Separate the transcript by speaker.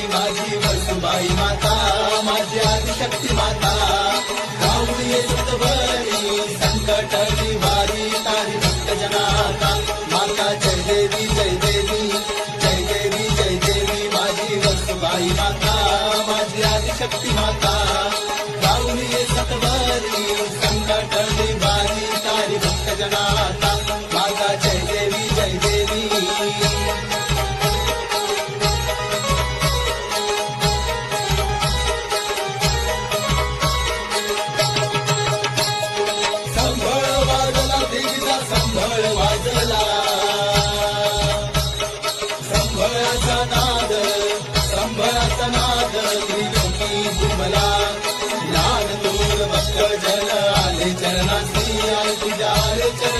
Speaker 1: माझी वसुबाई माता, माझी आदिशक्ती माता. गाऊन ये सतवरी संकट निवारी, तारी भक्त जनाता. माता जय देवी जय देवी जय देवी जय देवी, माझी वसुबाई माता, माझी आदिशक्ती माता. गाऊन ये सतवरी संकट निवारी, तारी भक्त जनाता. माता जय देवी जय देवी. संभळ वाजला, संभळाचा नाद, संभळाचा नाद त्रिलोकी घुमला. लहान थोर भक्त जन आले चरणासी, आई तुझ्या चरणी